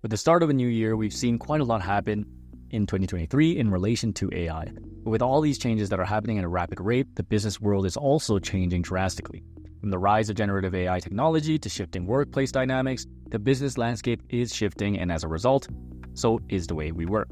With the start of a new year, we've seen quite a lot happen in 2023 in relation to AI. But with all these changes that are happening at a rapid rate, the business world is also changing drastically. From the rise of generative AI technology to shifting workplace dynamics, the business landscape is shifting, and as a result, so is the way we work.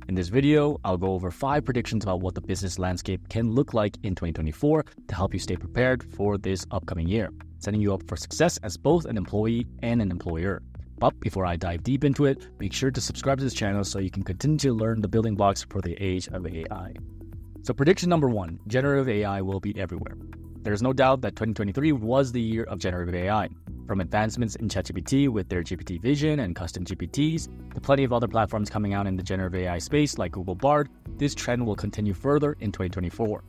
In this video, I'll go over 5 predictions about what the business landscape can look like in 2024 to help you stay prepared for this upcoming year, setting you up for success as both an employee and an employer. But before I dive deep into it, make sure to subscribe to this channel so you can continue to learn the building blocks for the age of AI. So prediction number 1, generative AI will be everywhere. There's no doubt that 2023 was the year of generative AI. From advancements in ChatGPT with their GPT Vision and custom GPTs, to plenty of other platforms coming out in the generative AI space like Google Bard, this trend will continue further in 2024.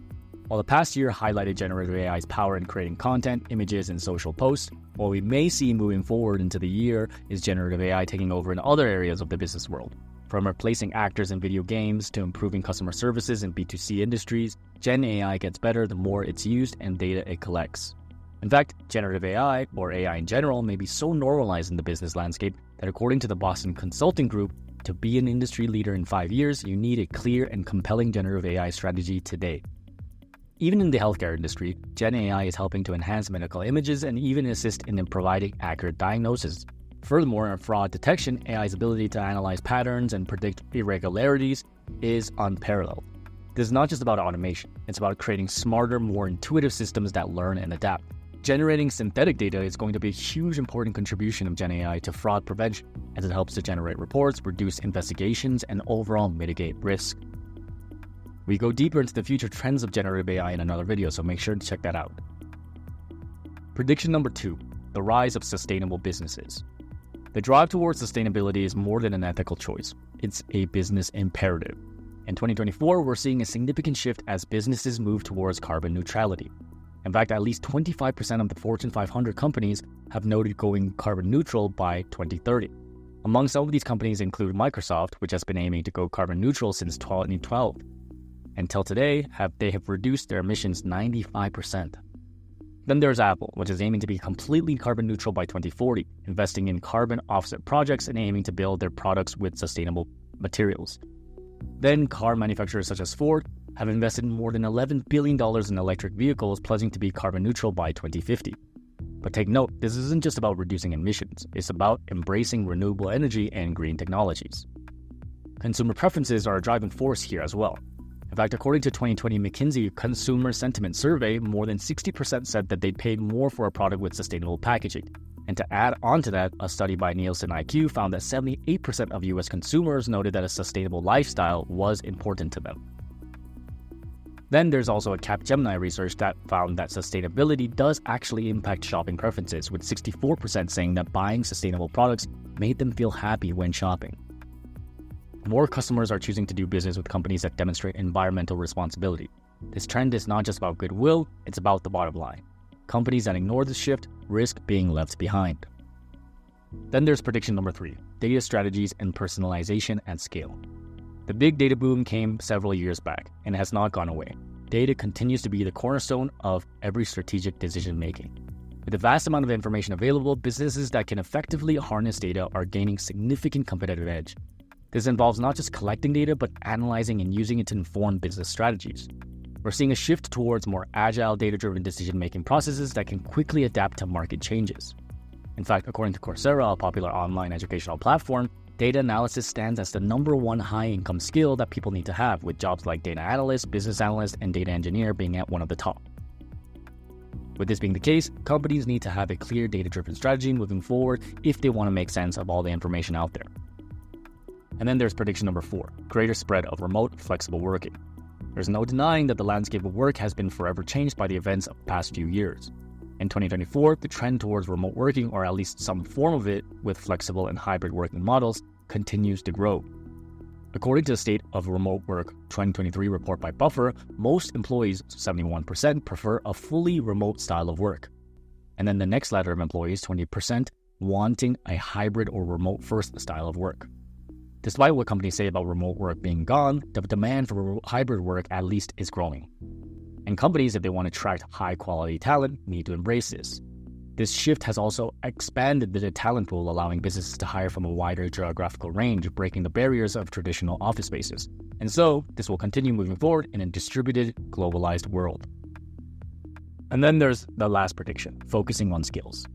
While the past year highlighted generative AI's power in creating content, images, and social posts, what we may see moving forward into the year is generative AI taking over in other areas of the business world. From replacing actors in video games to improving customer services in B2C industries, Gen AI gets better the more it's used and data it collects. In fact, generative AI, or AI in general, may be so normalized in the business landscape that according to the Boston Consulting Group, to be an industry leader in 5 years, you need a clear and compelling generative AI strategy today. Even in the healthcare industry, Gen AI is helping to enhance medical images and even assist in providing accurate diagnosis. Furthermore, in fraud detection, AI's ability to analyze patterns and predict irregularities is unparalleled. This is not just about automation, it's about creating smarter, more intuitive systems that learn and adapt. Generating synthetic data is going to be a huge important contribution of Gen AI to fraud prevention, as it helps to generate reports, reduce investigations, and overall mitigate risk. We go deeper into the future trends of generative AI in another video, so make sure to check that out. Prediction number 2, the rise of sustainable businesses. The drive towards sustainability is more than an ethical choice. It's a business imperative. In 2024, we're seeing a significant shift as businesses move towards carbon neutrality. In fact, at least 25% of the Fortune 500 companies have noted going carbon neutral by 2030. Among some of these companies include Microsoft, which has been aiming to go carbon neutral since 2012. Until today, they have reduced their emissions 95%. Then there's Apple, which is aiming to be completely carbon neutral by 2040, investing in carbon offset projects and aiming to build their products with sustainable materials. Then car manufacturers such as Ford have invested more than $11 billion in electric vehicles, pledging to be carbon neutral by 2050. But take note, this isn't just about reducing emissions, it's about embracing renewable energy and green technologies. Consumer preferences are a driving force here as well. In fact, according to 2020 McKinsey Consumer Sentiment Survey, more than 60% said that they'd paid more for a product with sustainable packaging. And to add on to that, a study by Nielsen IQ found that 78% of US consumers noted that a sustainable lifestyle was important to them. Then there's also a Capgemini research that found that sustainability does actually impact shopping preferences, with 64% saying that buying sustainable products made them feel happy when shopping. More customers are choosing to do business with companies that demonstrate environmental responsibility. This trend is not just about goodwill, it's about the bottom line. Companies that ignore this shift risk being left behind. Then there's prediction number 3, data strategies and personalization at scale. The big data boom came several years back and has not gone away. Data continues to be the cornerstone of every strategic decision making. With the vast amount of information available, businesses that can effectively harness data are gaining significant competitive edge. This involves not just collecting data, but analyzing and using it to inform business strategies. We're seeing a shift towards more agile, data-driven decision-making processes that can quickly adapt to market changes. In fact, according to Coursera, a popular online educational platform, data analysis stands as the #1 high-income skill that people need to have, with jobs like data analyst, business analyst, and data engineer being at one of the top. With this being the case, companies need to have a clear data-driven strategy moving forward if they want to make sense of all the information out there. And then there's prediction number 4, greater spread of remote, flexible working. There's no denying that the landscape of work has been forever changed by the events of the past few years. In 2024, the trend towards remote working, or at least some form of it with flexible and hybrid working models, continues to grow. According to the State of Remote Work 2023 report by Buffer, most employees, 71%, prefer a fully remote style of work. And then the next ladder of employees, 20%, wanting a hybrid or remote-first style of work. Despite what companies say about remote work being gone, the demand for hybrid work at least is growing. And companies, if they want to attract high-quality talent, need to embrace this. This shift has also expanded the talent pool, allowing businesses to hire from a wider geographical range, breaking the barriers of traditional office spaces. And so, this will continue moving forward in a distributed, globalized world. And then there's the last prediction, focusing on skills.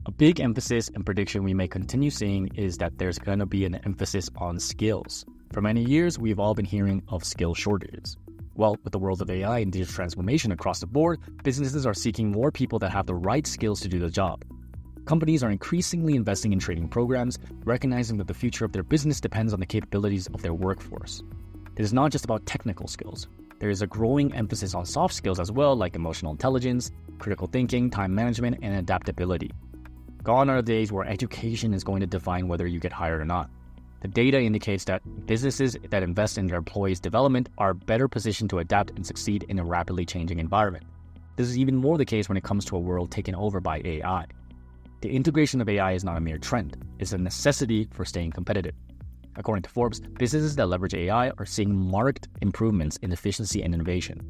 A big emphasis and prediction we may continue seeing is that there's going to be an emphasis on skills. For many years, we've all been hearing of skill shortages. Well, with the world of AI and digital transformation across the board, businesses are seeking more people that have the right skills to do the job. Companies are increasingly investing in training programs, recognizing that the future of their business depends on the capabilities of their workforce. It is not just about technical skills. There is a growing emphasis on soft skills as well, like emotional intelligence, critical thinking, time management, and adaptability. Gone are the days where education is going to define whether you get hired or not. The data indicates that businesses that invest in their employees' development are better positioned to adapt and succeed in a rapidly changing environment. This is even more the case when it comes to a world taken over by AI. The integration of AI is not a mere trend, it's a necessity for staying competitive. According to Forbes, businesses that leverage AI are seeing marked improvements in efficiency and innovation.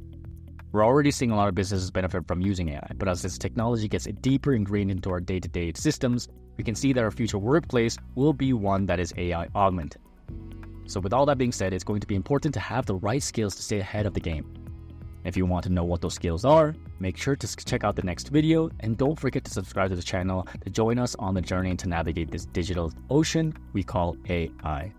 We're already seeing a lot of businesses benefit from using AI, but as this technology gets deeper ingrained into our day-to-day systems, we can see that our future workplace will be one that is AI augmented. So with all that being said, it's going to be important to have the right skills to stay ahead of the game. If you want to know what those skills are, make sure to check out the next video, and don't forget to subscribe to the channel to join us on the journey to navigate this digital ocean we call AI.